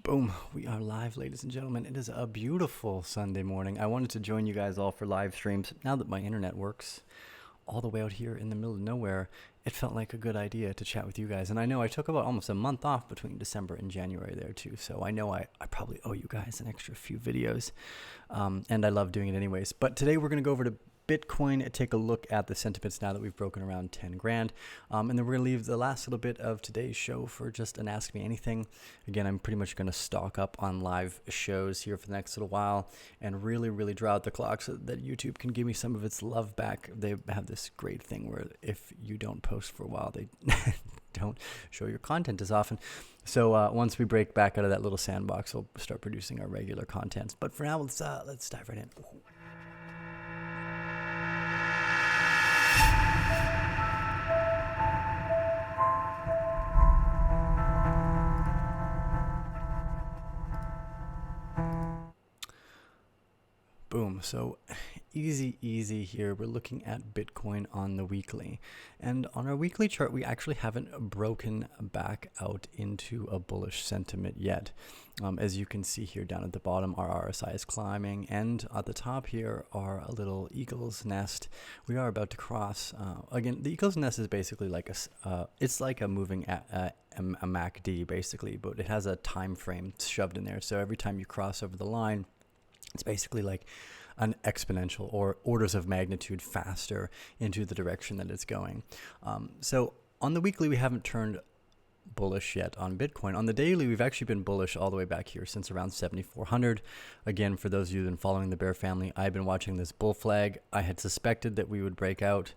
Boom, we are live, ladies and gentlemen. It is a beautiful Sunday morning. I wanted to join you guys all for live streams. Now that my internet works all the way out here in the middle of nowhere, it felt like a good idea to chat with you guys. And I know I took about almost a month off between December and January there too, so I know I probably owe you guys an extra few videos, and I love doing it anyways. But today we're going to go over to Bitcoin, take a look at the sentiments now that we've broken around 10 grand. And then we're going to leave the last little bit of today's show for just an Ask Me Anything. Again, I'm pretty much going to stock up on live shows here for the next little while and really draw out the clock so that YouTube can give me some of its love back. They have this great thing where if you don't post for a while, they don't show your content as often. So once we break back out of that little sandbox, we'll start producing our regular content. But for now, let's dive right in. Boom. So easy here. We're looking at Bitcoin on the weekly. And on our weekly chart, we actually haven't broken back out into a bullish sentiment yet. As you can see here down at the bottom, our RSI is climbing. And at the top here are a little eagle's nest. We are about to cross. Again, the eagle's nest is basically like it's like a moving a MACD basically, but it has a time frame shoved in there. So every time you cross over the line, it's basically like an exponential or orders of magnitude faster into the direction that it's going. So on the weekly, we haven't turned bullish yet on Bitcoin. On the daily, we've actually been bullish all the way back here since around 7,400. Again, for those of you who've been following the bear family, I've been watching this bull flag. I had suspected that we would break out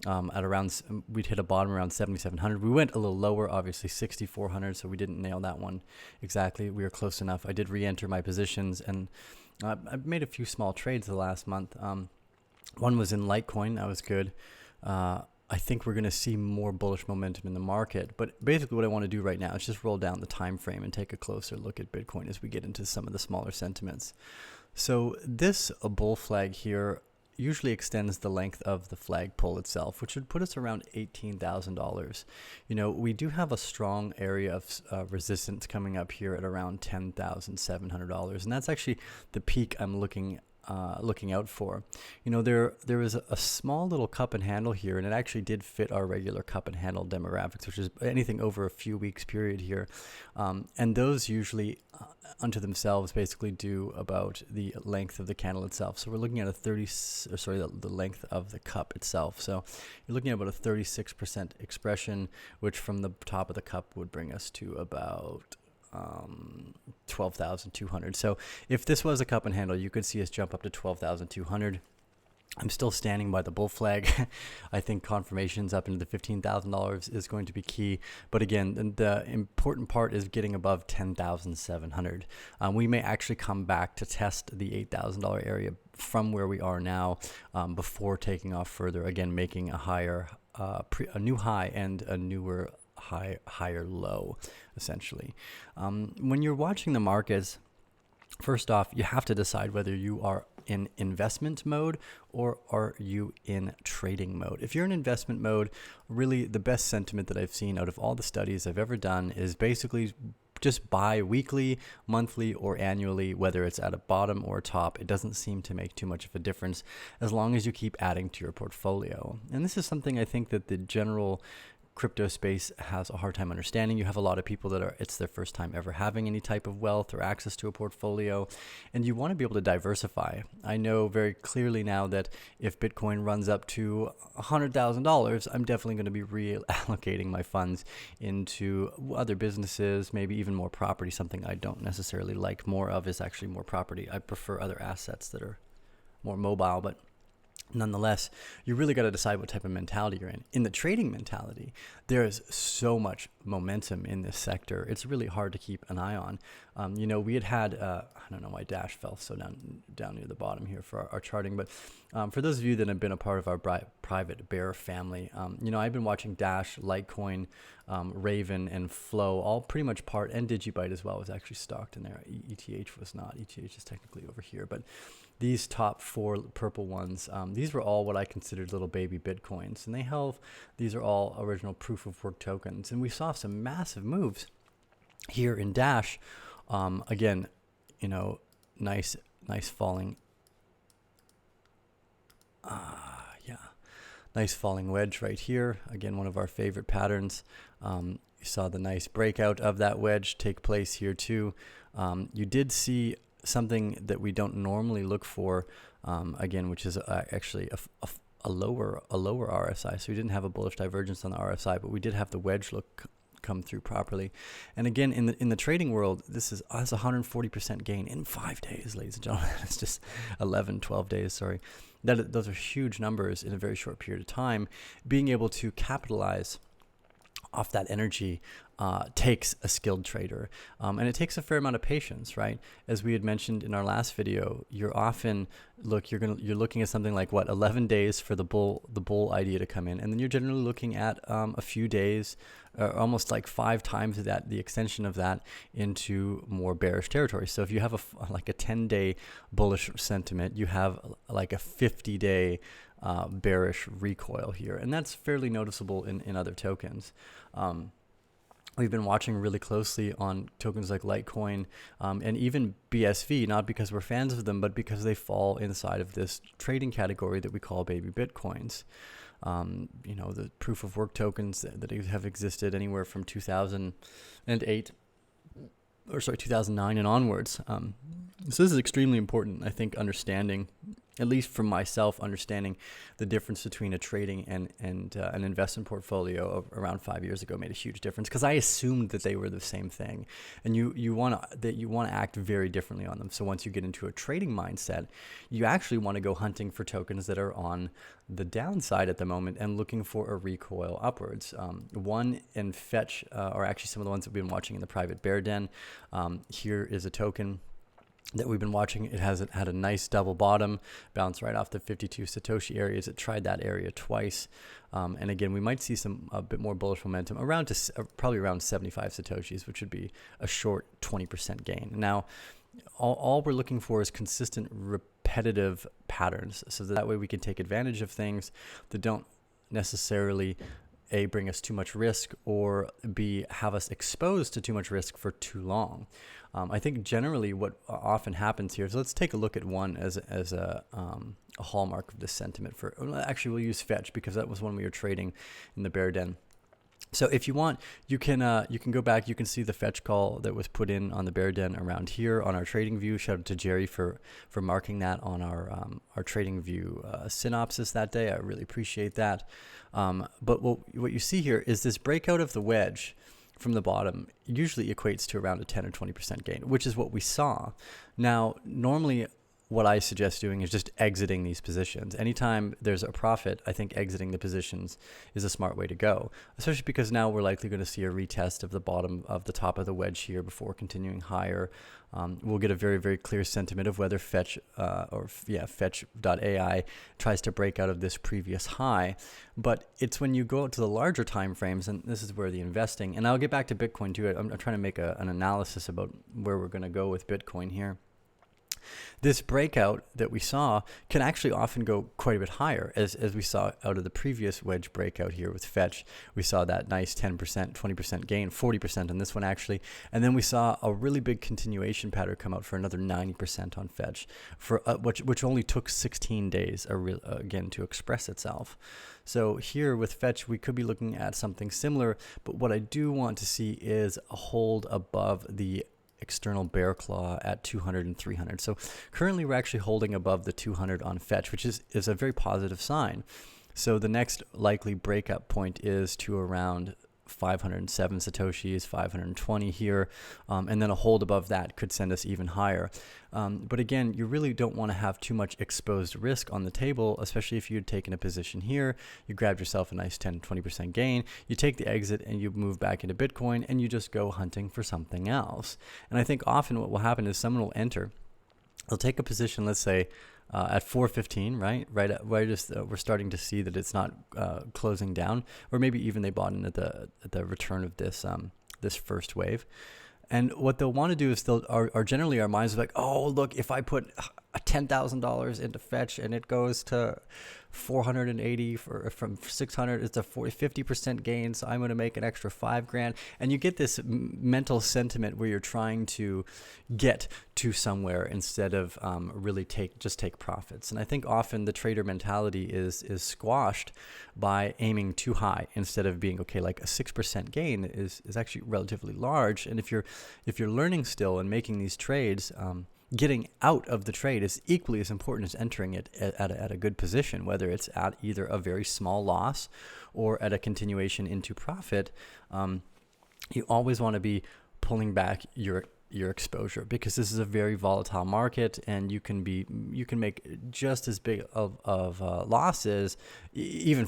at around, we'd hit a bottom around 7,700. We went a little lower, obviously 6,400, so we didn't nail that one exactly. We were close enough. I did re-enter my positions, and I've made a few small trades the last month. One was in Litecoin. That was good. I think we're going to see more bullish momentum in the market. But basically what I want to do right now is just roll down the time frame and take a closer look at Bitcoin as we get into some of the smaller sentiments. So this bull flag here usually extends the length of the flagpole itself, which would put us around $18,000. You know, we do have a strong area of resistance coming up here at around $10,700, and that's actually the peak I'm looking out for. You know, there is a small little cup and handle here, and it actually did fit our regular cup and handle demographics, which is anything over a few weeks period here, and those usually unto themselves basically do about the length of the candle itself. So we're looking at the length of the cup itself. So you're looking at about a 36% expression, which from the top of the cup would bring us to about 12,200. So if this was a cup and handle, you could see us jump up to 12,200. I'm still standing by the bull flag. I think confirmations up into the $15,000 is going to be key. But again, the important part is getting above 10,700. We may actually come back to test the $8,000 area from where we are now before taking off further. Again, making a new high and a newer higher low, essentially. When you're watching the markets, first off, you have to decide whether you are in investment mode or are you in trading mode. If you're in investment mode, really the best sentiment that I've seen out of all the studies I've ever done is basically just buy weekly, monthly, or annually, whether it's at a bottom or a top. It doesn't seem to make too much of a difference as long as you keep adding to your portfolio. And this is something I think that the general crypto space has a hard time understanding. You have a lot of people that it's their first time ever having any type of wealth or access to a portfolio, and you want to be able to diversify. I know very clearly now that if Bitcoin runs up to $100,000, I'm definitely going to be reallocating my funds into other businesses, maybe even more property. Something I don't necessarily like more of is actually more property. I prefer other assets that are more mobile, but nonetheless, you really got to decide what type of mentality you're in. In the trading mentality, there is so much momentum in this sector. It's really hard to keep an eye on. You know, we had I don't know why Dash fell so down near the bottom here for our charting, but for those of you that have been a part of our private bear family, you know, I've been watching Dash, Litecoin, Raven, and Flow, all pretty much part, and Digibyte as well was actually stocked in there. ETH was not. ETH is technically over here, but these top four purple ones, these were all what I considered little baby Bitcoins, and these are all original proof of work tokens, and we saw some massive moves here in Dash Again, nice falling. Yeah, nice falling wedge right here. Again, one of our favorite patterns. You saw the nice breakout of that wedge take place here too. You did see something that we don't normally look for, again, which is actually a lower RSI. So we didn't have a bullish divergence on the RSI, but we did have the wedge look come through properly. And again, in the trading world, this is 140% gain in 5 days, ladies and gentlemen. It's just 12 days, sorry. Those are huge numbers in a very short period of time. Being able to capitalize off that energy takes a skilled trader, and it takes a fair amount of patience, right? As we had mentioned in our last video, you're looking at something like 11 days for the bull idea to come in, and then you're generally looking at a few days, almost like 5 times the extension of that into more bearish territory. So if you have a 10-day bullish sentiment, you have like a 50-day bearish recoil here, and that's fairly noticeable in other tokens. We've been watching really closely on tokens like Litecoin and even BSV, not because we're fans of them, but because they fall inside of this trading category that we call baby Bitcoins. The proof of work tokens that have existed anywhere from 2009 and onwards. So this is extremely important, I think, understanding, at least for myself, understanding the difference between a trading and an investment portfolio of around 5 years ago made a huge difference, because I assumed that they were the same thing, and you want to act very differently on them. So once you get into a trading mindset, you actually want to go hunting for tokens that are on the downside at the moment and looking for a recoil upwards. One and Fetch are actually some of the ones that we've been watching in the private bear den. Here is a token that we've been watching. It has had a nice double bottom, bounce right off the 52 Satoshi areas. It tried that area twice. And again, we might see a bit more bullish momentum probably around 75 Satoshis, which would be a short 20% gain. Now, all we're looking for is consistent, repetitive patterns, so that way we can take advantage of things that don't necessarily A, bring us too much risk, or B, have us exposed to too much risk for too long. I think generally what often happens here is, let's take a look at one as a hallmark of this sentiment. Actually, we'll use Fetch, because that was one we were trading in the bear den. So if you want, you can go back. You can see the Fetch call that was put in on the bear den around here on our trading view. Shout out to Jerry for marking that on our trading view synopsis that day. I really appreciate that. But what you see here is this breakout of the wedge from the bottom usually equates to around a 10 or 20% gain, which is what we saw. Now, normally what I suggest doing is just exiting these positions. Anytime there's a profit, I think exiting the positions is a smart way to go, especially because now we're likely going to see a retest of the bottom of the top of the wedge here before continuing higher. We'll get a very, very clear sentiment of whether Fetch.ai tries to break out of this previous high. But it's when you go out to the larger time frames, and this is where the investing, and I'll get back to Bitcoin too. I'm trying to make an analysis about where we're going to go with Bitcoin here. This breakout that we saw can actually often go quite a bit higher, as we saw out of the previous wedge breakout here with Fetch. We saw that nice 10%, 20% gain, 40% on this one actually, and then we saw a really big continuation pattern come out for another 90% on Fetch, for which only took 16 days again to express itself. So here with Fetch, we could be looking at something similar, but what I do want to see is a hold above the external bear claw at 200 and 300. So currently we're actually holding above the 200 on Fetch, which is a very positive sign. So the next likely breakup point is to around 507 Satoshis, 520 here, and then a hold above that could send us even higher. But again, you really don't want to have too much exposed risk on the table, especially if you'd taken a position here, you grabbed yourself a nice 10, 20% gain, you take the exit and you move back into Bitcoin and you just go hunting for something else. And I think often what will happen is someone will enter, they'll take a position, let's say, at 415, right as we're starting to see that it's not closing down, or maybe even they bought in at the return of this first wave. And what they'll want to do is generally our minds are like, oh, look, if I put a $10,000 into fetch and it goes to 480 from 600. It's a 50% gain. So I'm going to make an extra $5,000. And you get this mental sentiment where you're trying to get to somewhere instead of really take profits. And I think often the trader mentality is squashed by aiming too high instead of being okay. Like a 6% gain is actually relatively large. And if you're learning still and making these trades, getting out of the trade is equally as important as entering it at a good position, whether it's at either a very small loss or at a continuation into profit. You always want to be pulling back your exposure, because this is a very volatile market, and you can make just as big of losses, even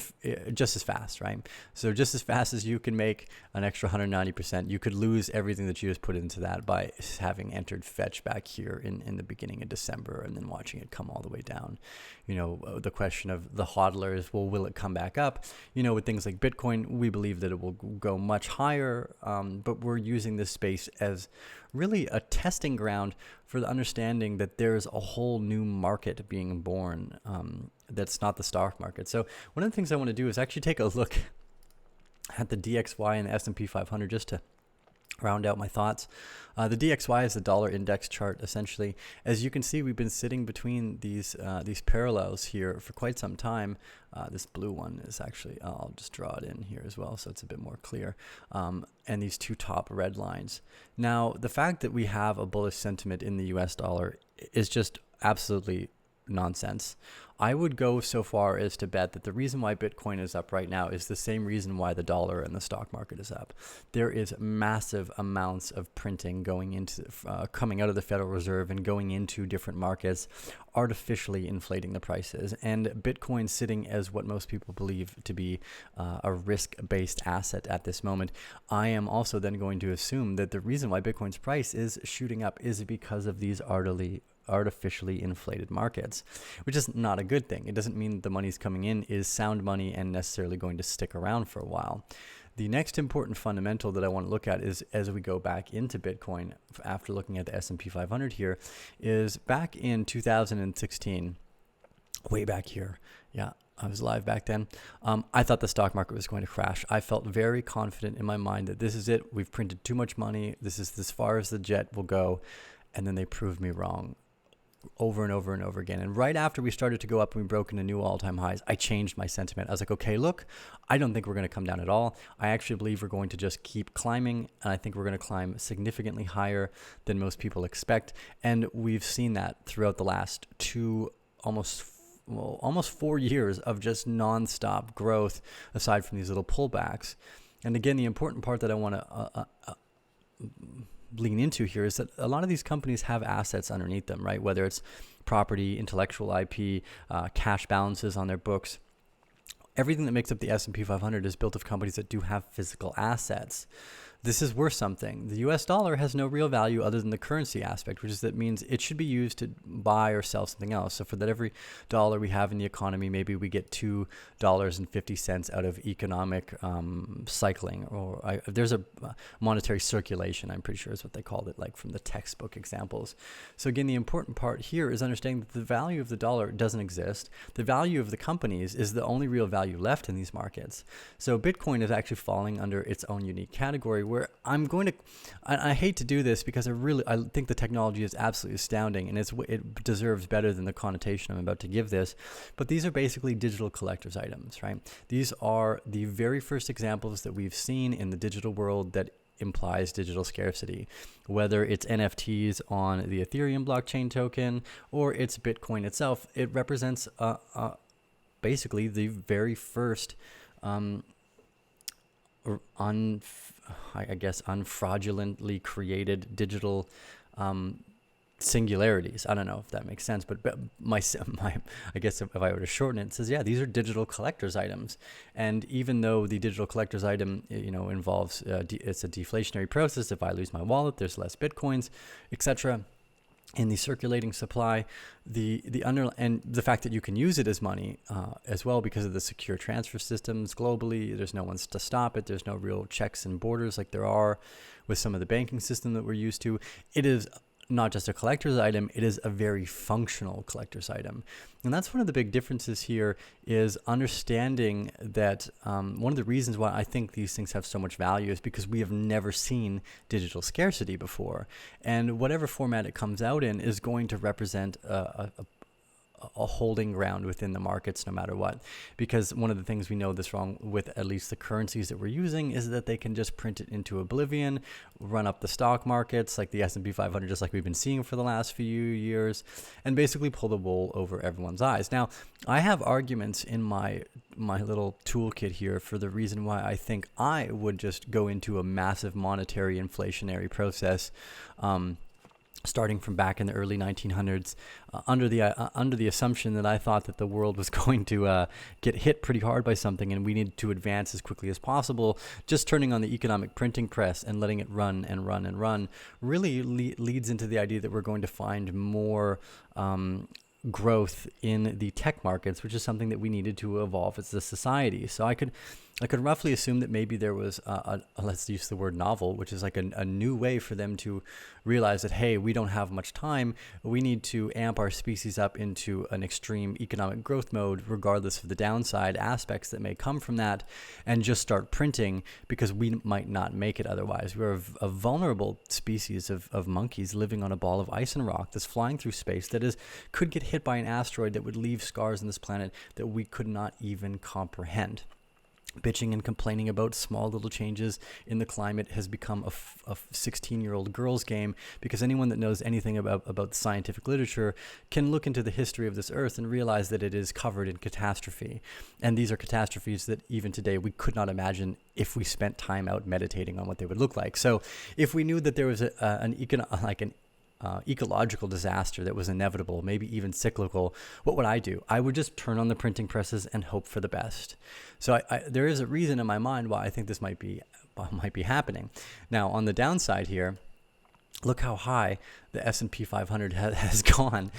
just as fast, right? So just as fast as you can make an extra 190%, you could lose everything that you just put into that by having entered fetch back here in the beginning of December and then watching it come all the way down. The question of the hodlers, well, will it come back up? With things like Bitcoin, we believe that it will go much higher, but we're using this space as really a testing ground for the understanding that there's a whole new market being born that's not the stock market. So one of the things I want to do is actually take a look at the DXY and the S&P 500 just to round out my thoughts. The DXY is the dollar index chart, essentially. As you can see, we've been sitting between these parallels here for quite some time. This blue one is actually, I'll just draw it in here as well so it's a bit more clear. And these two top red lines. Now, the fact that we have a bullish sentiment in the US dollar is just absolutely nonsense. I would go so far as to bet that the reason why Bitcoin is up right now is the same reason why the dollar and the stock market is up. There is massive amounts of printing going into coming out of the Federal Reserve and going into different markets, artificially inflating the prices. And Bitcoin sitting as what most people believe to be a risk-based asset at this moment. I am also then going to assume that the reason why Bitcoin's price is shooting up is because of these artificially inflated markets, which is not a good thing. It doesn't mean that the money's coming in is sound money and necessarily going to stick around for a while. The next important fundamental that I want to look at is, as we go back into Bitcoin after looking at the S&P 500 here, is back in 2016, way back here. Yeah, I was alive back then. I thought the stock market was going to crash. I felt very confident in my mind that this is it. We've printed too much money. This is as far as the jet will go. And then they proved me wrong over and over and over again. And right after we started to go up and we broke into new all-time highs, I changed my sentiment. I was like, okay, look, I don't think we're going to come down at all. I actually believe we're going to just keep climbing. And I think we're going to climb significantly higher than most people expect. And we've seen that throughout the last almost 4 years of just nonstop growth, aside from these little pullbacks. And again, the important part that I want to lean into here is that a lot of these companies have assets underneath them, right? Whether it's property, intellectual IP, cash balances on their books. Everything that makes up the S&P 500 is built of companies that do have physical assets. This is worth something. The US dollar has no real value other than the currency aspect, which is that means it should be used to buy or sell something else. So for that every dollar we have in the economy, maybe we get $2.50 out of economic cycling, or there's a monetary circulation, I'm pretty sure is what they called it, like from the textbook examples. So again, the important part here is understanding that the value of the dollar doesn't exist. The value of the companies is the only real value left in these markets. So Bitcoin is actually falling under its own unique category, where I hate to do this because I think the technology is absolutely astounding and it deserves better than the connotation I'm about to give this. But these are basically digital collector's items, right? These are the very first examples that we've seen in the digital world that implies digital scarcity, whether it's NFTs on the Ethereum blockchain token or it's Bitcoin itself. It represents basically the very first unfraudulently created digital singularities. I don't know if that makes sense, but I guess if I were to shorten it, it says, yeah, these are digital collector's items. And even though the digital collector's item, involves, it's a deflationary process. If I lose my wallet, there's less Bitcoins, etc. In the circulating supply, and the fact that you can use it as money as well because of the secure transfer systems globally. There's no one to stop it. There's no real checks and borders like there are with some of the banking system that we're used to. It is not just a collector's item, it is a very functional collector's item. And that's one of the big differences here, is understanding that one of the reasons why I think these things have so much value is because we have never seen digital scarcity before. And whatever format it comes out in is going to represent a holding ground within the markets no matter what. Because one of the things we know that's wrong with at least the currencies that we're using is that they can just print it into oblivion, run up the stock markets like the S&P 500, just like we've been seeing for the last few years, and basically pull the wool over everyone's eyes. Now, I have arguments in my little toolkit here for the reason why I think I would just go into a massive monetary inflationary process, starting from back in the early 1900s, under the assumption that I thought that the world was going to get hit pretty hard by something, and we needed to advance as quickly as possible. Just turning on the economic printing press and letting it run and run and run really leads into the idea that we're going to find more growth in the tech markets, which is something that we needed to evolve as a society. So I could roughly assume that maybe there was let's use the word novel, which is like a new way for them to realize that, hey, we don't have much time. We need to amp our species up into an extreme economic growth mode, regardless of the downside aspects that may come from that, and just start printing, because we might not make it otherwise. We're a vulnerable species of monkeys living on a ball of ice and rock that's flying through space that could get hit by an asteroid that would leave scars on this planet that we could not even comprehend. Bitching and complaining about small little changes in the climate has become a 16-year-old girl's game, because anyone that knows anything about scientific literature can look into the history of this earth and realize that it is covered in catastrophe. And these are catastrophes that even today we could not imagine if we spent time out meditating on what they would look like. So if we knew that there was an ecological disaster that was inevitable, maybe even cyclical, what would I do? I would just turn on the printing presses and hope for the best. So there is a reason in my mind why I think this might be happening. Now, on the downside here, look how high the S&P 500 has gone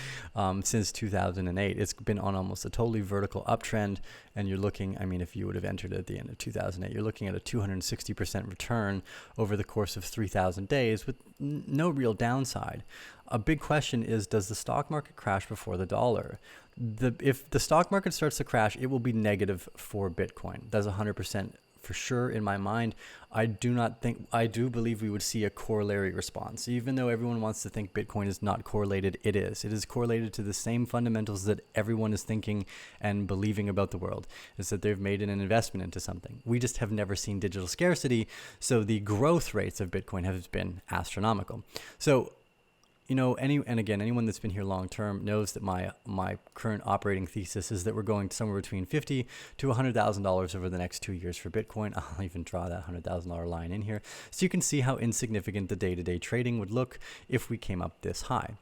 since 2008. It's been on almost a totally vertical uptrend, and you're looking, I mean, if you would have entered at the end of 2008, you're looking at a 260% return over the course of 3,000 days with no real downside. A big question is, does the stock market crash before the dollar? If the stock market starts to crash, it will be negative for Bitcoin. That's 100% for sure in my mind. I do believe we would see a corollary response. Even though everyone wants to think Bitcoin is not correlated, it is. It is correlated to the same fundamentals that everyone is thinking and believing about the world, is that they've made an investment into something. We just have never seen digital scarcity, so the growth rates of Bitcoin have been astronomical. So, anyone that's been here long term knows that my current operating thesis is that we're going somewhere between $50,000 to $100,000 over the next 2 years for Bitcoin. I'll even draw that $100,000 line in here, so you can see how insignificant the day-to-day trading would look if we came up this high.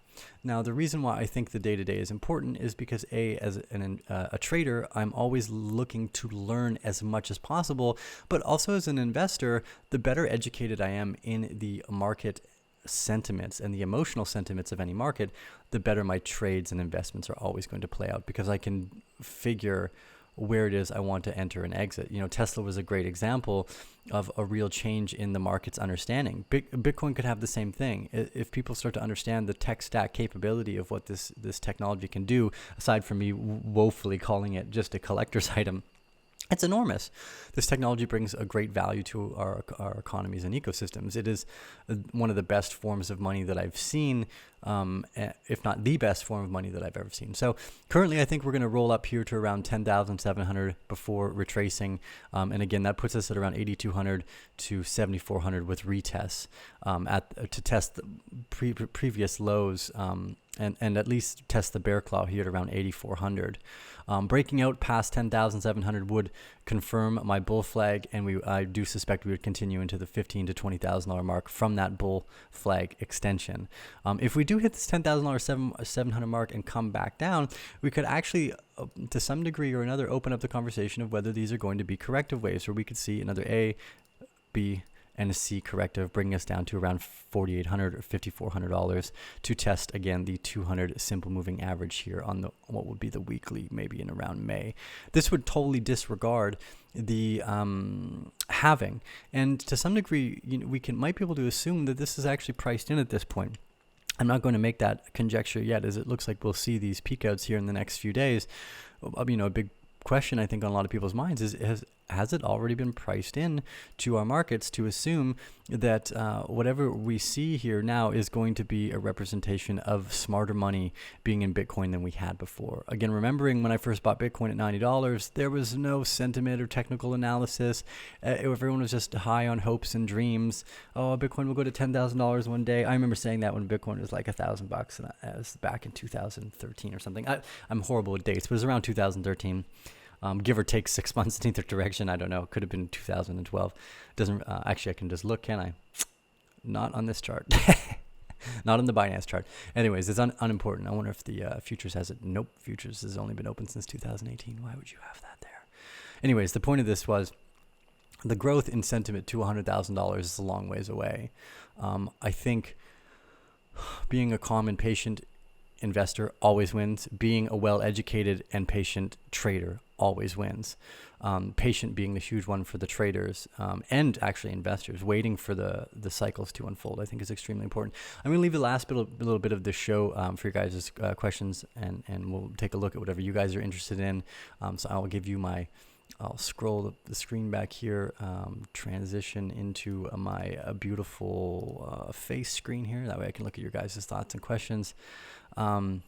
Now, the reason why I think the day-to-day is important is because as a trader, I'm always looking to learn as much as possible, but also as an investor, the better educated I am in the market sentiments and the emotional sentiments of any market, the better my trades and investments are always going to play out, because I can figure where it is I want to enter and exit. Tesla was a great example of a real change in the market's understanding. Bitcoin could have the same thing. If people start to understand the tech stack capability of what this technology can do, aside from me woefully calling it just a collector's item, it's enormous. This technology brings a great value to our economies and ecosystems. It is one of the best forms of money that I've seen, if not the best form of money that I've ever seen. So currently, I think we're going to roll up here to around 10,700 before retracing. And again, that puts us at around 8,200 to 7,400 with retests to test the previous lows, and at least test the bear claw here at around 8,400. Breaking out past 10,700 would confirm my bull flag, and I do suspect we would continue into the $15,000 to $20,000 mark from that bull flag extension. If we do hit this $10,000 700 mark and come back down, we could actually, to some degree or another, open up the conversation of whether these are going to be corrective waves, where we could see another A, B, and a C corrective, bringing us down to around $4,800 or $5,400 to test again the 200 simple moving average here on what would be the weekly, maybe in around May. This would totally disregard the halving, and to some degree, we might be able to assume that this is actually priced in at this point. I'm not going to make that conjecture yet, as it looks like we'll see these peak outs here in the next few days. A big question I think on a lot of people's minds is, has it already been priced in to our markets to assume that whatever we see here now is going to be a representation of smarter money being in Bitcoin than we had before? Again, remembering when I first bought Bitcoin at $90, there was no sentiment or technical analysis. Everyone was just high on hopes and dreams. Oh, Bitcoin will go to $10,000 one day. I remember saying that when Bitcoin was like $1,000, and it was back in 2013 or something. I'm horrible with dates, but it was around 2013. Give or take 6 months in either direction. I don't know. It could have been 2012. Doesn't actually, I can just look, can I? Not on this chart. Not on the Binance chart. Anyways, it's unimportant. I wonder if the futures has it. Nope. Futures has only been open since 2018. Why would you have that there? Anyways, the point of this was the growth in sentiment to $100,000 is a long ways away. I think being a calm and patient investor always wins. Being a well-educated and patient trader always wins. Patient being the huge one for the traders and actually investors, waiting for the cycles to unfold, I think is extremely important. I'm going to leave the last little bit of this show for you guys' questions, and we'll take a look at whatever you guys are interested in. So I'll give you I'll scroll the screen back here, transition into my beautiful face screen here. That way I can look at your guys' thoughts and questions. Let's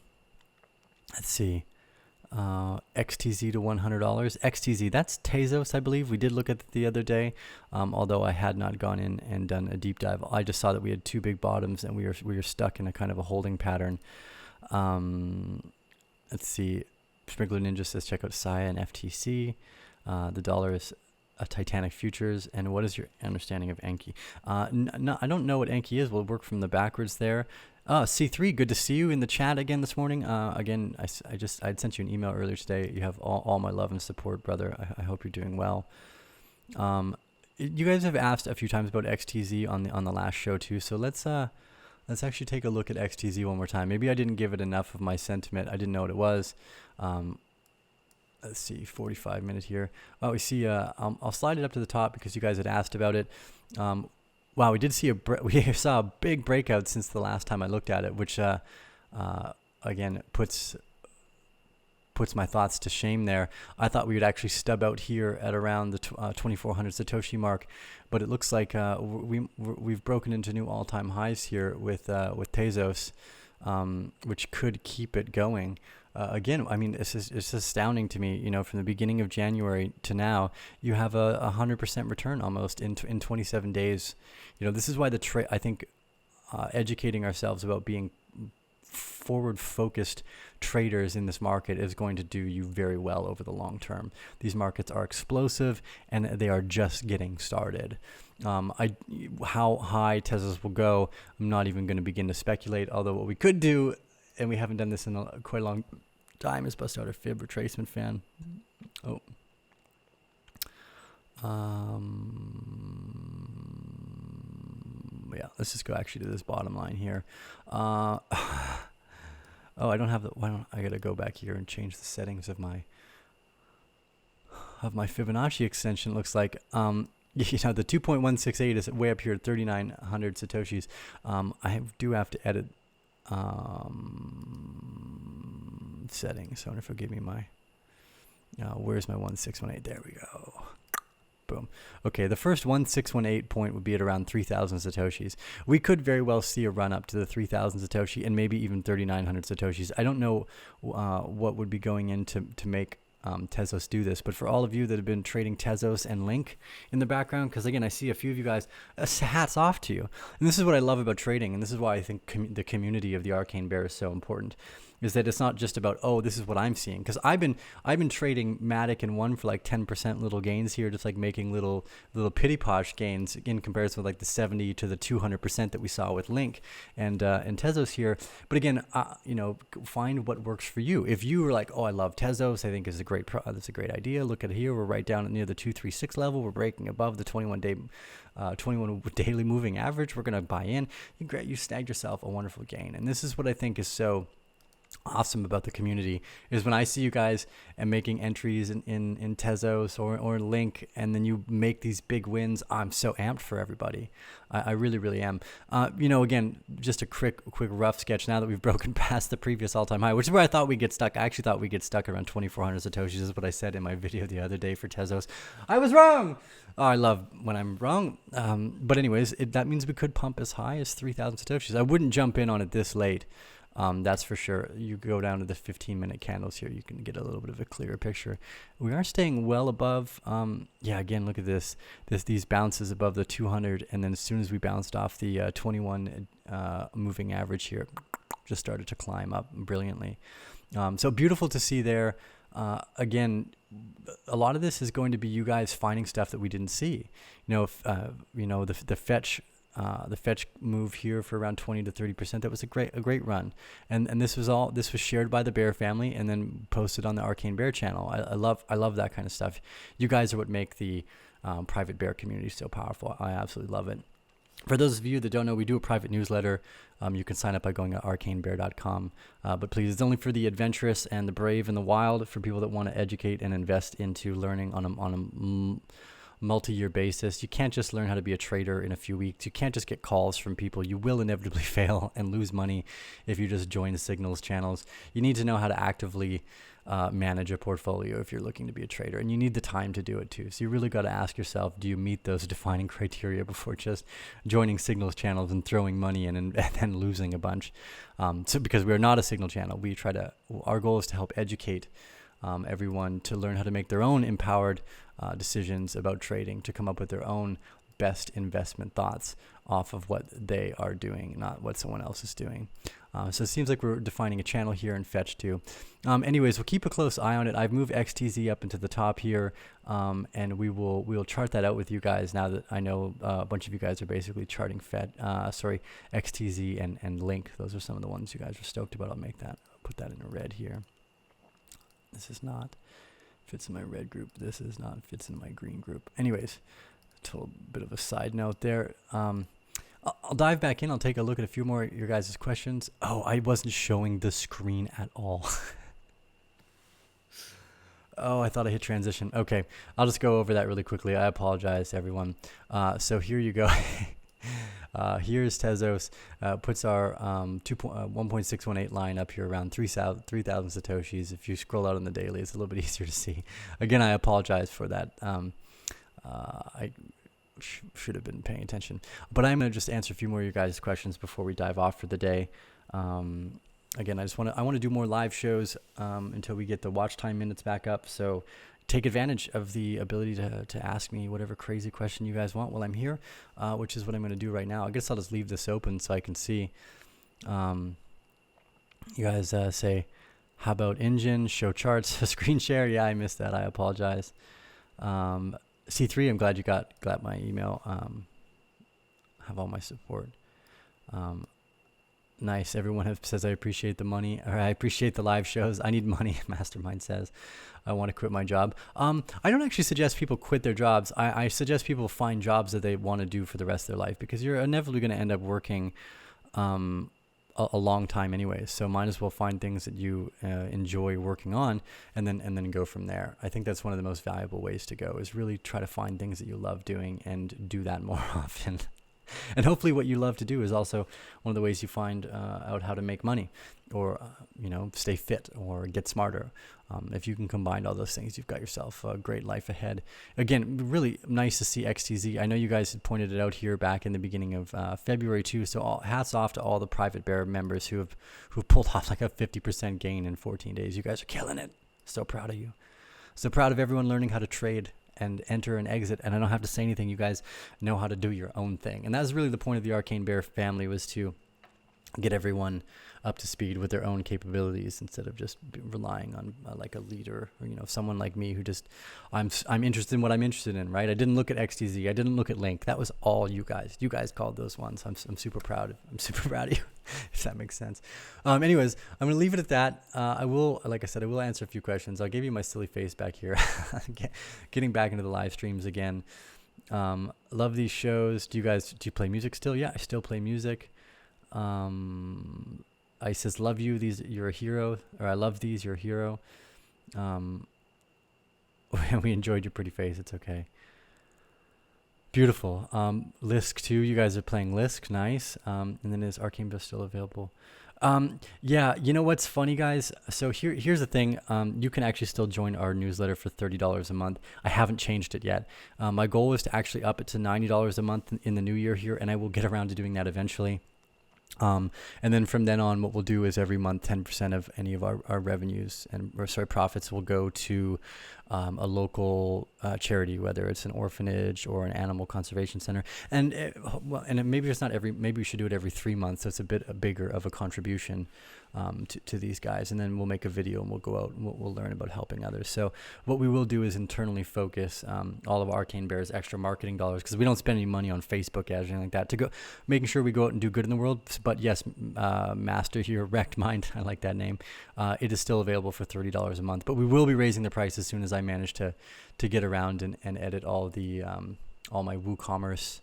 see. XTZ to $100. XTZ, that's Tezos, I believe. We did look at it the other day, although I had not gone in and done a deep dive. I just saw that we had two big bottoms and we were stuck in a kind of a holding pattern. Let's see. Sprinkler Ninja says check out SIA and FTC. The dollar is a Titanic futures. And what is your understanding of Enki? No, I don't know what Enki is. We'll work from the backwards there. C3, good to see you in the chat again this morning. Again, I'd sent you an email earlier today. You have all my love and support, brother. I hope you're doing well. You guys have asked a few times about XTZ on the last show too. So let's actually take a look at XTZ one more time. Maybe I didn't give it enough of my sentiment. I didn't know what it was. Let's see, 45 minute here. Oh, we see. I'll slide it up to the top because you guys had asked about it. Wow, we did see we saw a big breakout since the last time I looked at it, which again puts my thoughts to shame there. I thought we would actually stub out here at around the 2400 Satoshi mark, but it looks like we've broken into new all-time highs here with Tezos, which could keep it going. Again, I mean, it's astounding to me. From the beginning of January to now, you have a 100% return almost in 27 days. This is why I think educating ourselves about being forward-focused traders in this market is going to do you very well over the long term. These markets are explosive and they are just getting started. How high Tezos will go, I'm not even going to begin to speculate. Although what we could do, and we haven't done this in quite a long time, is bust out a fib retracement fan. Oh. Yeah, let's just go actually to this bottom line here. Oh, I don't have I gotta go back here and change the settings of my Fibonacci extension. It looks like the 2.168 is way up here at 3,900 Satoshis. I do have to edit settings. So I wonder if it'll give me my where's my 1618? There we go. Boom. Okay, the first 1618 point would be at around 3,000 Satoshis. We could very well see a run up to the 3,000 Satoshi and maybe even 3,900 Satoshis. I don't know what would be going in to make Tezos do this, but for all of you that have been trading Tezos and Link in the background, because again, I see a few of you guys, hats off to you. And this is what I love about trading, and this is why I think the community of the Arcane Bear is so important, is that it's not just about, oh, this is what I'm seeing. Because I've been trading Matic and One for like 10% little gains here, just like making little pity posh gains in comparison with like the 70 to the 200% that we saw with Link and Tezos here. But again, find what works for you. If you were like, oh, I love Tezos, I think that's a great idea. Look at here, we're right down near the 236 level. We're breaking above the 21 daily moving average. We're gonna buy in. You snagged yourself a wonderful gain, and this is what I think is so awesome about the community is when I see you guys and making entries in Tezos or Link, and then you make these big wins. I'm so amped for everybody. I really, really am. Again, just a quick rough sketch now that we've broken past the previous all-time high, which is where I thought we'd get stuck. I actually thought we'd get stuck around 2,400 Satoshis, is what I said in my video the other day for Tezos. I was wrong! Oh, I love when I'm wrong. But anyways, that means we could pump as high as 3,000 Satoshis. I wouldn't jump in on it this late. That's for sure. You go down to the 15-minute candles here, you can get a little bit of a clearer picture. We are staying well above. Again, look at this. These bounces above the 200, and then as soon as we bounced off the 21 moving average here, just started to climb up brilliantly. So beautiful to see there. Again, a lot of this is going to be you guys finding stuff that we didn't see. The fetch. The fetch move here for around 20 to 30%. That was a great run, and this was shared by the Bear family and then posted on the Arcane Bear channel. I love that kind of stuff. You guys are what make the private bear community so powerful. I absolutely love it. For those of you that don't know, we do a private newsletter. You can sign up by going to arcanebear.com. But please, it's only for the adventurous and the brave and the wild, for people that want to educate and invest into learning on a multi-year basis. You can't just learn how to be a trader in a few weeks. You can't just get calls from people. You will inevitably fail and lose money if you just join the signals channels. You need to know how to actively manage a portfolio if you're looking to be a trader, and you need the time to do it too. So you really got to ask yourself, do you meet those defining criteria before just joining signals channels and throwing money in and then losing a bunch? Because we're not a signal channel, our goal is to help educate everyone to learn how to make their own empowered decisions about trading, to come up with their own best investment thoughts off of what they are doing, not what someone else is doing. So it seems like we're defining a channel here in Fetch too. Anyways, we'll keep a close eye on it. I've moved XTZ up into the top here, and we'll chart that out with you guys now that I know a bunch of you guys are basically charting XTZ and Link. Those are some of the ones you guys are stoked about. I'll put that in red here. This is not fits in my red group. This is not fits in my green group. Anyways, a little bit of a side note there. I'll dive back in. I'll take a look at a few more of your guys' questions. Oh, I wasn't showing the screen at all. Oh, I thought I hit transition. Okay, I'll just go over that really quickly. I apologize, everyone. So here you go. Here's Tezos, puts our 1.618 line up here around 3,000 Satoshis. If you scroll out on the daily, it's a little bit easier to see. Again, I apologize for that. I should have been paying attention. But I'm going to just answer a few more of your guys' questions before we dive off for the day. Again, I want to do more live shows until we get the watch time minutes back up. So take advantage of the ability to ask me whatever crazy question you guys want while I'm here, which is what I'm going to do right now. I guess I'll just leave this open so I can see. You guys say, how about engine, show charts, screen share? Yeah, I missed that. I apologize. C3, I'm glad you got my email. Have all my support. Nice. Everyone says I appreciate the money, or I appreciate the live shows. I need money. Mastermind says I want to quit my job. I don't actually suggest people quit their jobs. I suggest people find jobs that they want to do for the rest of their life, because you're inevitably going to end up working a long time anyways. So might as well find things that you enjoy working on, and then go from there. I think that's one of the most valuable ways to go, is really try to find things that you love doing and do that more often. And hopefully what you love to do is also one of the ways you find out how to make money, or stay fit or get smarter. If you can combine all those things, you've got yourself a great life ahead. Again, really nice to see XTZ. I know you guys had pointed it out here back in the beginning of February too. So hats off to all the private bear members who pulled off like a 50% gain in 14 days. You guys are killing it. So proud of you. So proud of everyone learning how to trade and enter and exit. And I don't have to say anything. You guys know how to do your own thing. And that's really the point of the Arcane Bear family, was to get everyone up to speed with their own capabilities, instead of just relying on like a leader, or someone like me who just I'm interested in what I'm interested in, right? I didn't look at XTZ, I didn't look at Link. That was all you guys called those ones. I'm super proud of you, if that makes sense. Anyways, I'm gonna leave it at that. Like I said, I will answer a few questions. I'll give you my silly face back here. Getting back into the live streams again. Love these shows. Do you play music still? Yeah, I still play music. Ice says, love you, these, you're a hero, or I love these, you're a hero. We enjoyed your pretty face, it's okay. Beautiful. Lisk too, you guys are playing Lisk, nice. And then is Arcane Bill still available? Yeah, you know what's funny, guys? So here's the thing. You can actually still join our newsletter for $30 a month. I haven't changed it yet. My goal was to actually up it to $90 a month in the new year here, and I will get around to doing that eventually. And then from then on, what we'll do is every month, 10% of any of our revenues profits will go to a local charity, whether it's an orphanage or an animal conservation center. And maybe it's not maybe we should do it every 3 months. So it's a bit bigger of a contribution to these guys. And then we'll make a video and we'll go out and we'll learn about helping others. So what we will do is internally focus all of Arcane Bear's extra marketing dollars, because we don't spend any money on Facebook ads or anything like that, to go making sure we go out and do good in the world. But yes, Master here, Wrecked Mind, I like that name. It is still available for $30 a month, but we will be raising the price as soon as I manage to get around and edit all the all my WooCommerce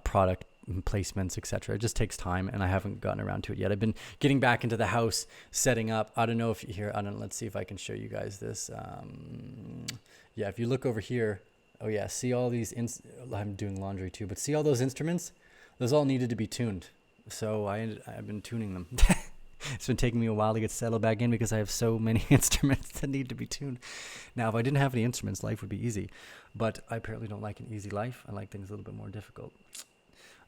product placements, etc. It just takes time, and I haven't gotten around to it yet. I've been getting back into the house, setting up. I don't know if you hear. Let's see if I can show you guys this. Yeah, if you look over here, oh yeah, see all these. I'm doing laundry too, but see all those instruments? Those all needed to be tuned, so I've been tuning them. It's been taking me a while to get settled back in because I have so many instruments that need to be tuned. Now, if I didn't have any instruments, life would be easy. But I apparently don't like an easy life. I like things a little bit more difficult.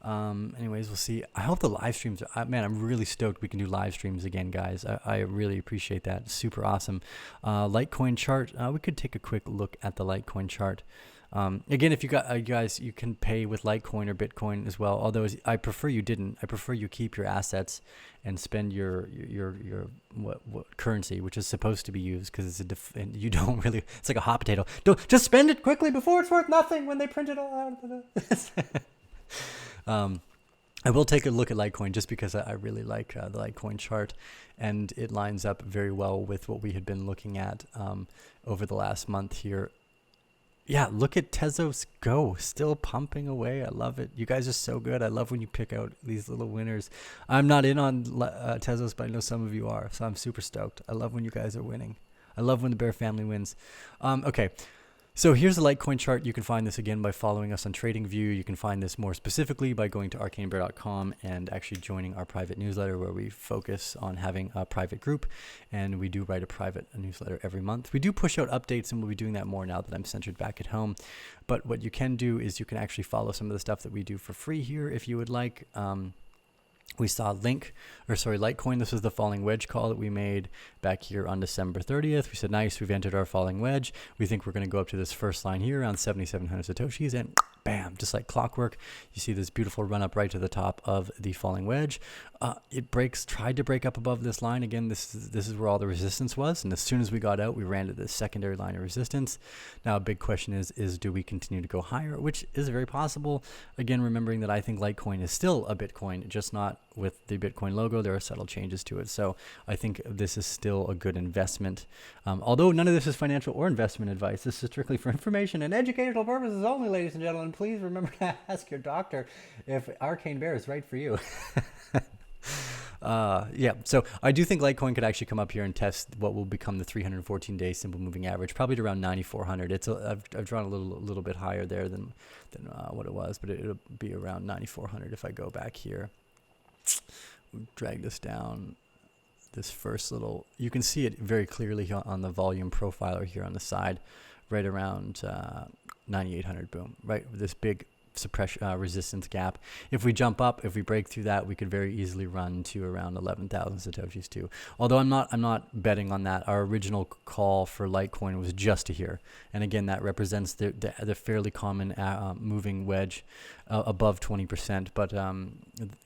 Anyways, we'll see. I hope the live streams, man, I'm really stoked we can do live streams again, guys. I really appreciate that. Super awesome. Litecoin chart. We could take a quick look at the Litecoin chart. Again, if you guys, you can pay with Litecoin or Bitcoin as well. Although I prefer you didn't. I prefer you keep your assets and spend your what currency, which is supposed to be used, because it's and you don't really. It's like a hot potato. Don't just spend it quickly before it's worth nothing when they print it all out. I will take a look at Litecoin just because I really like the Litecoin chart, and it lines up very well with what we had been looking at over the last month here. Yeah, look at Tezos go, still pumping away. I love it. You guys are so good. I love when you pick out these little winners. I'm not in on Tezos, but I know some of you are, so I'm super stoked. I love when you guys are winning. I love when the Bear family wins. Okay. So here's the Litecoin chart. You can find this again by following us on TradingView. You can find this more specifically by going to arcanebear.com and actually joining our private newsletter, where we focus on having a private group, and we do write a private newsletter every month. We do push out updates, and we'll be doing that more now that I'm centered back at home. But what you can do is you can actually follow some of the stuff that we do for free here if you would like. We saw Litecoin. This was the falling wedge call that we made back here on December 30th. We said, nice, we've entered our falling wedge. We think we're going to go up to this first line here around 7,700 Satoshis, and bam, just like clockwork, you see this beautiful run up right to the top of the falling wedge. It tried to break up above this line. Again, this is where all the resistance was. And as soon as we got out, we ran to this secondary line of resistance. Now, a big question is do we continue to go higher, which is very possible. Again, remembering that I think Litecoin is still a Bitcoin, just not with the Bitcoin logo. There are subtle changes to it. So I think this is still a good investment. Although none of this is financial or investment advice. This is strictly for information and educational purposes only, ladies and gentlemen. Please remember to ask your doctor if Arcane Bear is right for you. Yeah, so I do think Litecoin could actually come up here and test what will become the 314-day simple moving average, probably to around 9,400. I've drawn a little bit higher there than what it was, but it'll be around 9,400 if I go back here. Drag this down. This first little, you can see it very clearly on the volume profiler here on the side, right around 9,800. Boom, right with this big suppression resistance gap. If we jump up, if we break through that, we could very easily run to around 11,000 Satoshis too. Although I'm not betting on that. Our original call for Litecoin was just to here, and again that represents the fairly common moving wedge above 20%, but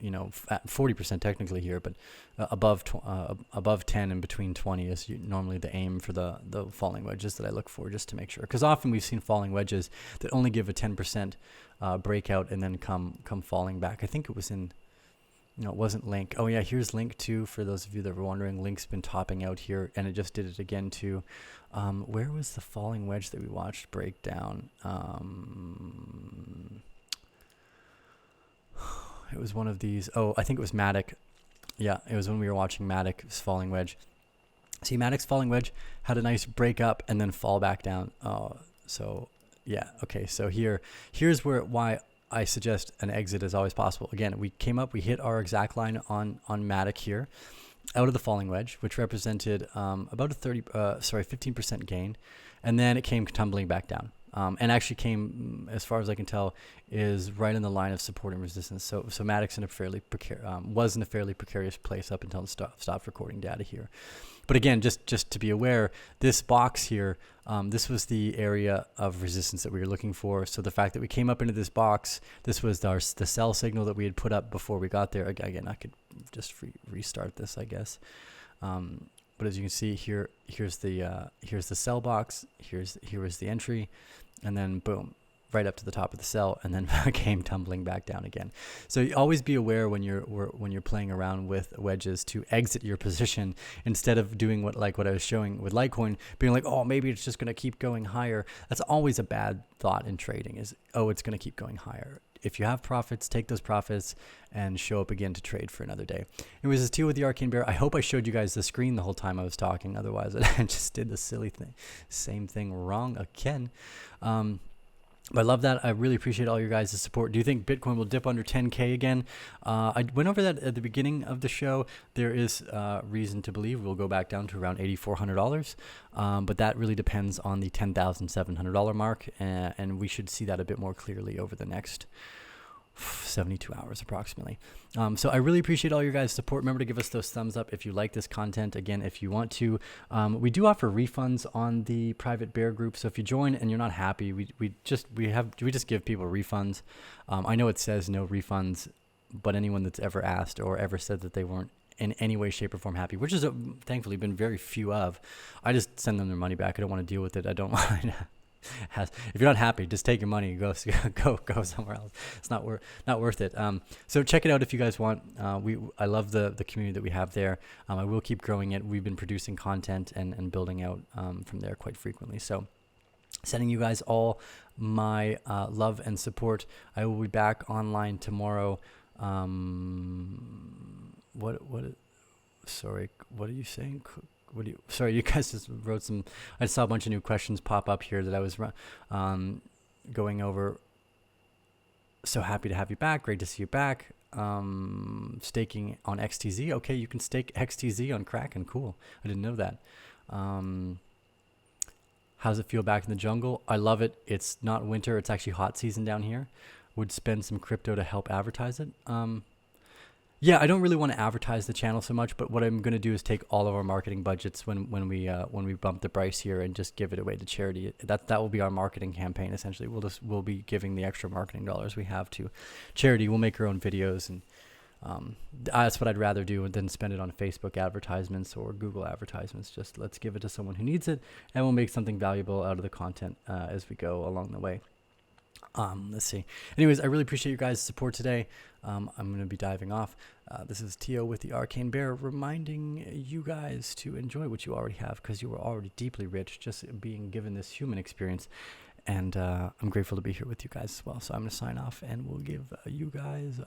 you know, at 40% technically here, but above 10 and between 20 is normally the aim for the falling wedges that I look for, just to make sure, because often we've seen falling wedges that only give a 10% breakout and then come falling back. I think it was in, no, it wasn't Link. Oh yeah, here's Link too, for those of you that were wondering. Link's been topping out here, and it just did it again too. Where was the falling wedge that we watched break down? It was one of these. Oh, I think it was Matic. Yeah, it was when we were watching Maddox's falling wedge. See, Maddox's falling wedge had a nice break up and then fall back down. So yeah, okay. So here's why I suggest an exit is always possible. Again, we came up, we hit our exact line on Maddox here, out of the falling wedge, which represented about a 15% gain, and then it came tumbling back down. And actually came, as far as I can tell, is right in the line of support and resistance. So Maddox was in a fairly precarious place up until it stopped recording data here. But again, just to be aware, this box here, this was the area of resistance that we were looking for. So the fact that we came up into this box, this was the sell signal that we had put up before we got there. Again, I could just restart this, I guess. But as you can see here, here's the sell box. Here was the entry, and then boom, right up to the top of the sell, and then came tumbling back down again. So you always be aware when you're playing around with wedges to exit your position instead of doing what I was showing with Litecoin, being like, oh, maybe it's just going to keep going higher. That's always a bad thought in trading, is, oh, it's going to keep going higher. If you have profits, take those profits and show up again to trade for another day. Anyways, this deal with the Arcane Bear. I hope I showed you guys the screen the whole time I was talking. Otherwise, I just did the silly thing. Same thing wrong again. But I love that. I really appreciate all your guys' support. Do you think Bitcoin will dip under 10K again? I went over that at the beginning of the show. There is reason to believe we'll go back down to around $8,400. But that really depends on the $10,700 mark. And we should see that a bit more clearly over the next 72 hours approximately. So I really appreciate all your guys' support. Remember to give us those thumbs up if you like this content. Again, if you want to, we do offer refunds on the private bear group. So if you join and you're not happy, we just give people refunds. I know it says no refunds, but anyone that's ever asked or ever said that they weren't in any way, shape, or form happy, which is thankfully been very few of, I just send them their money back. I don't want to deal with it. I don't want if you're not happy, just take your money and go somewhere else. It's not worth it. So check it out if you guys want. I love the community that we have there. I will keep growing it. We've been producing content and building out from there quite frequently. So sending you guys all my love and support. I will be back online tomorrow. Sorry, what are you saying? Sorry, you guys just wrote some. I saw a bunch of new questions pop up here that I was going over. So happy to have you back. Great to see you back. Staking on XTZ. Okay, you can stake XTZ on Kraken. Cool. I didn't know that. How's it feel back in the jungle? I love it. It's not winter. It's actually hot season down here. Would spend some crypto to help advertise it. Yeah, I don't really want to advertise the channel so much, but what I'm going to do is take all of our marketing budgets when we bump the price here and just give it away to charity. That will be our marketing campaign essentially. We'll be giving the extra marketing dollars we have to charity. We'll make our own videos, and that's what I'd rather do than spend it on Facebook advertisements or Google advertisements. Just let's give it to someone who needs it, and we'll make something valuable out of the content as we go along the way. Let's see. Anyways, I really appreciate you guys' support today. I'm going to be diving off. This is Tio with the Arcane Bear, reminding you guys to enjoy what you already have, because you are already deeply rich just being given this human experience. And I'm grateful to be here with you guys as well. So I'm going to sign off, and we'll give you guys